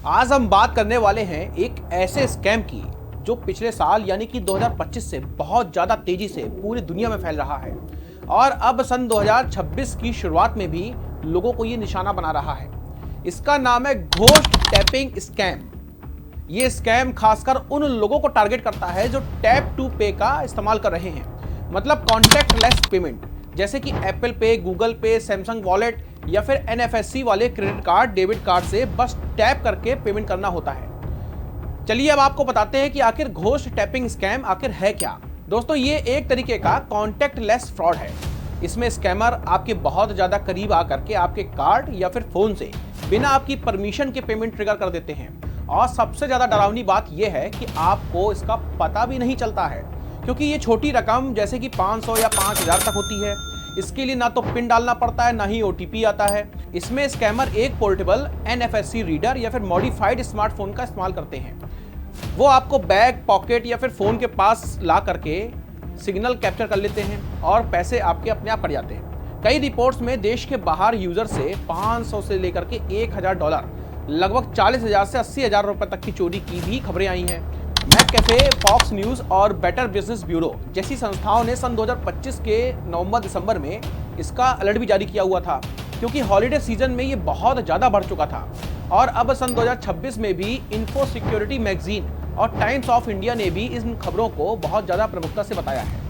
आज हम बात करने वाले हैं एक ऐसे स्कैम की जो पिछले साल यानी कि 2025 से बहुत ज़्यादा तेजी से पूरी दुनिया में फैल रहा है और अब सन 2026 की शुरुआत में भी लोगों को ये निशाना बना रहा है। इसका नाम है घोस्ट टैपिंग स्कैम। ये स्कैम खासकर उन लोगों को टारगेट करता है जो टैप टू पे का इस्तेमाल कर रहे हैं, मतलब कॉन्टैक्टलेस पेमेंट, जैसे कि एप्पल पे, गूगल पे, सैमसंग वॉलेट या फिर एनएफएससी वाले क्रेडिट कार्ड, डेबिट कार्ड से बस टैप करके पेमेंट करना होता है। चलिए अब आपको बताते हैं कि आखिर घोस्ट टैपिंग स्कैम आखिर है क्या। दोस्तों, ये एक तरीके का कॉन्टैक्टलेस फ्रॉड है। इसमें स्कैमर आपके बहुत ज्यादा करीब आकर के आपके कार्ड या फिर फोन से बिना आपकी परमिशन के पेमेंट ट्रिगर कर देते हैं। और सबसे ज्यादा डरावनी बात यह है कि आपको इसका पता भी नहीं चलता है, क्योंकि ये छोटी रकम जैसे कि 500 या 5000 तक होती है। इसके लिए ना तो पिन डालना पड़ता है, ना ही ओटीपी आता है। इसमें स्कैमर एक पोर्टेबल एनएफएससी रीडर या फिर मॉडिफाइड स्मार्टफोन का इस्तेमाल करते हैं। वो आपको बैग, पॉकेट या फिर फोन के पास ला करके सिग्नल कैप्चर कर लेते हैं और पैसे आपके अपने आप कट जाते हैं। कई रिपोर्ट्स में देश के बाहर यूजर से 500 से लेकर के $1000, लगभग 40,000 से 80,000 रुपए तक की चोरी की भी खबरें आई हैं। मैककेफे, फॉक्स न्यूज और बेटर बिजनेस ब्यूरो जैसी संस्थाओं ने सन 2025 के नवंबर-दिसंबर में इसका अलर्ट भी जारी किया हुआ था, क्योंकि हॉलिडे सीजन में ये बहुत ज़्यादा बढ़ चुका था। और अब सन 2026 में भी इन्फो सिक्योरिटी मैगजीन और टाइम्स ऑफ इंडिया ने भी इन खबरों को बहुत ज़्यादा प्रमुखता से बताया है।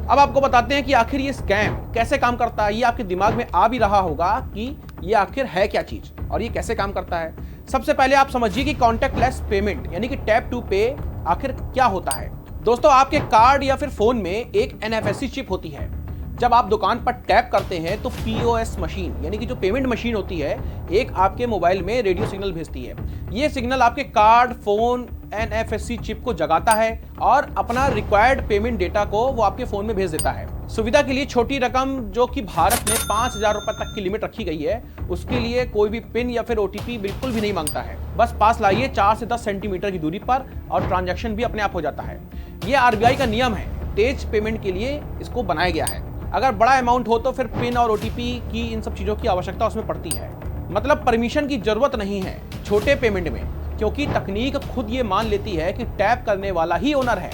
अब आपको बताते हैं कि आखिर ये स्कैम कैसे काम करता है। ये आपके दिमाग में आ भी रहा होगा कि ये आखिर है क्या चीज़ और ये कैसे काम करता है। सबसे पहले आप समझिए कि कॉन्टैक्टलेस पेमेंट यानी कि टैप टू पे आखिर क्या होता है। दोस्तों, आपके कार्ड या फिर फोन में एक एनएफएससी चिप होती है। जब आप दुकान पर टैप करते हैं तो पीओएस मशीन यानी कि जो पेमेंट मशीन होती है, एक आपके मोबाइल में रेडियो सिग्नल भेजती है। ये सिग्नल आपके कार्ड, फोन, एनएफएससी चिप को जगाता है और अपना रिक्वायर्ड पेमेंट डेटा को वो आपके फोन में भेज देता है। सुविधा के लिए छोटी रकम जो कि भारत में 5000 रुपए तक की लिमिट रखी गई है, उसके लिए कोई भी पिन या फिर ओटीपी बिल्कुल भी नहीं मांगता है। बस पास लाइए 4 से 10 सेंटीमीटर की दूरी पर और ट्रांजैक्शन भी अपने आप हो जाता है। ये आरबीआई का नियम है, तेज पेमेंट के लिए इसको बनाया गया है। अगर बड़ा अमाउंट हो तो फिर पिन और ओटीपी की इन सब चीज़ों की आवश्यकता उसमें पड़ती है, मतलब परमिशन की जरूरत नहीं है छोटे पेमेंट में, क्योंकि तकनीक खुद ये मान लेती है कि टैप करने वाला ही ओनर है।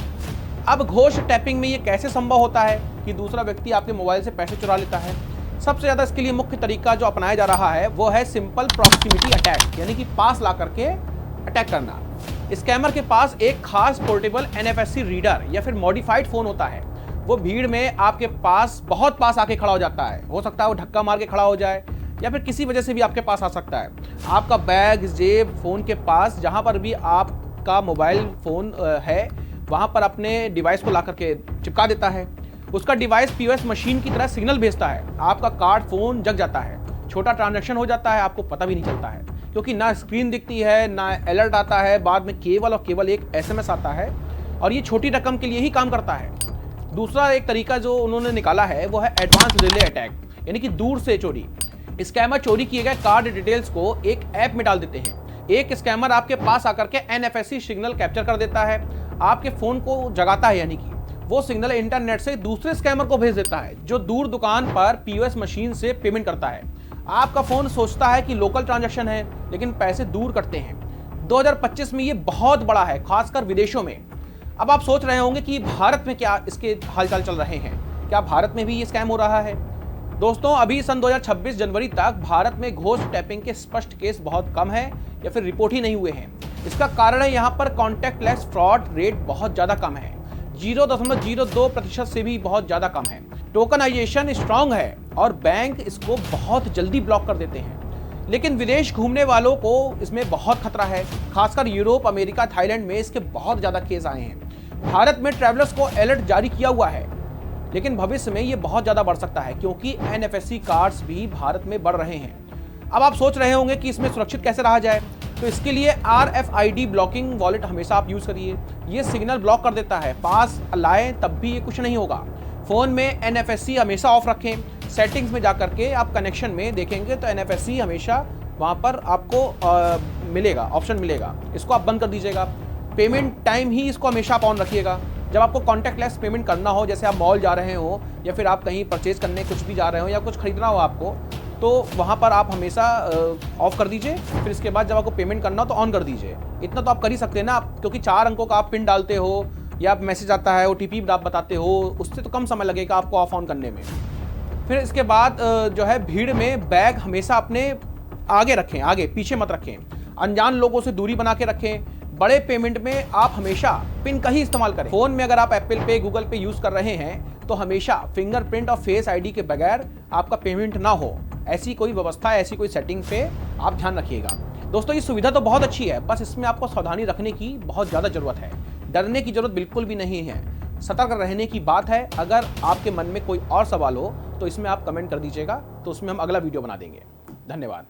अब घोस्ट टैपिंग में ये कैसे संभव होता है कि दूसरा व्यक्ति आपके मोबाइल से पैसे चुरा लेता है। सबसे ज़्यादा इसके लिए मुख्य तरीका जो अपनाया जा रहा है वो है सिंपल प्रॉक्सिमिटी अटैक, यानी कि पास ला करके अटैक करना। स्कैमर के पास एक खास पोर्टेबल एनएफएससी रीडर या फिर मॉडिफाइड फोन होता है। वो भीड़ में आपके पास बहुत पास आके खड़ा हो जाता है। हो सकता है वो धक्का मार के खड़ा हो जाए या फिर किसी वजह से भी आपके पास आ सकता है। आपका बैग, जेब, फोन के पास जहां पर भी आपका मोबाइल फोन है, वहां पर अपने डिवाइस को ला करके चिपका देता है। उसका डिवाइस पीओएस मशीन की तरह सिग्नल भेजता है। आपका कार्ड, फोन जग जाता है, छोटा ट्रांजैक्शन हो जाता है, आपको पता भी नहीं चलता है, क्योंकि ना स्क्रीन दिखती है, ना अलर्ट आता है। बाद में केवल और केवल एक एसएमएस आता है और ये छोटी रकम के लिए ही काम करता है। दूसरा एक तरीका जो उन्होंने निकाला है वो है एडवांस रिले अटैक, यानी कि दूर से चोरी। स्कैमर चोरी किए गए कार्ड डिटेल्स को एक ऐप में डाल देते हैं। एक स्कैमर आपके पास आकर के एनएफएससी सिग्नल कैप्चर कर देता है, आपके फोन को जगाता है, यानी कि वो सिग्नल इंटरनेट से दूसरे स्कैमर को भेज देता है जो दूर दुकान पर पीओएस मशीन से पेमेंट करता है। आपका फोन सोचता है कि लोकल ट्रांजैक्शन है, लेकिन पैसे दूर कटते हैं। 2025 में ये बहुत बड़ा है, खासकर विदेशों में। अब आप सोच रहे होंगे कि भारत में क्या इसके हालचाल चल रहे हैं, क्या भारत में भी ये स्कैम हो रहा है। दोस्तों, अभी सन 2026 जनवरी तक भारत में घोस्ट टैपिंग के स्पष्ट केस बहुत कम है या फिर रिपोर्ट ही नहीं हुए हैं। इसका कारण है यहाँ पर कॉन्टैक्टलेस फ्रॉड रेट बहुत ज़्यादा कम है, 0.02% से भी बहुत ज़्यादा कम है। टोकनाइजेशन स्ट्रांग है और बैंक इसको बहुत जल्दी ब्लॉक कर देते हैं। लेकिन विदेश घूमने वालों को इसमें बहुत खतरा है, खासकर यूरोप, अमेरिका, थाईलैंड में इसके बहुत ज़्यादा केस आए हैं। भारत में ट्रैवलर्स को अलर्ट जारी किया हुआ है, लेकिन भविष्य में ये बहुत ज़्यादा बढ़ सकता है, क्योंकि एनएफएससी कार्ड्स भी भारत में बढ़ रहे हैं। अब आप सोच रहे होंगे कि इसमें सुरक्षित कैसे रहा जाए, तो इसके लिए RFID ब्लॉकिंग वॉलेट हमेशा आप यूज़ करिए। ये सिग्नल ब्लॉक कर देता है, पास लाएं तब भी ये कुछ नहीं होगा। फ़ोन में एनएफएससी हमेशा ऑफ रखें। सेटिंग्स में जाकर के आप कनेक्शन में देखेंगे तो एनएफएससी हमेशा वहाँ पर आपको मिलेगा, ऑप्शन मिलेगा, इसको आप बंद कर दीजिएगा। पेमेंट टाइम ही इसको हमेशा आप ऑन रखिएगा। जब आपको कॉन्टैक्टलेस पेमेंट करना हो, जैसे आप मॉल जा रहे हो या फिर आप कहीं परचेज करने कुछ भी जा रहे हो या कुछ खरीदना हो आपको, तो वहाँ पर आप हमेशा ऑफ कर दीजिए। फिर इसके बाद जब आपको पेमेंट करना हो तो ऑन कर दीजिए। इतना तो आप कर ही सकते हैं ना आप, क्योंकि 4 अंकों का आप पिन डालते हो या मैसेज आता है, OTP आप बताते हो, उससे तो कम समय लगेगा आपको ऑफ ऑन करने में। फिर इसके बाद जो है भीड़ में बैग हमेशा अपने आगे रखें, आगे पीछे मत रखें। अनजान लोगों से दूरी बना के रखें। बड़े पेमेंट में आप हमेशा पिन का ही इस्तेमाल करें। फोन में अगर आप एप्पल पे, गूगल पे यूज कर रहे हैं तो हमेशा फिंगरप्रिंट और फेस आईडी के बगैर आपका पेमेंट ना हो, ऐसी कोई व्यवस्था, ऐसी कोई सेटिंग पे आप ध्यान रखिएगा। दोस्तों ये सुविधा तो बहुत अच्छी है, बस इसमें आपको सावधानी रखने की बहुत ज़्यादा जरूरत है। डरने की जरूरत बिल्कुल भी नहीं है, सतर्क रहने की बात है। अगर आपके मन में कोई और सवाल हो तो इसमें आप कमेंट कर दीजिएगा, तो उसमें हम अगला वीडियो बना देंगे। धन्यवाद।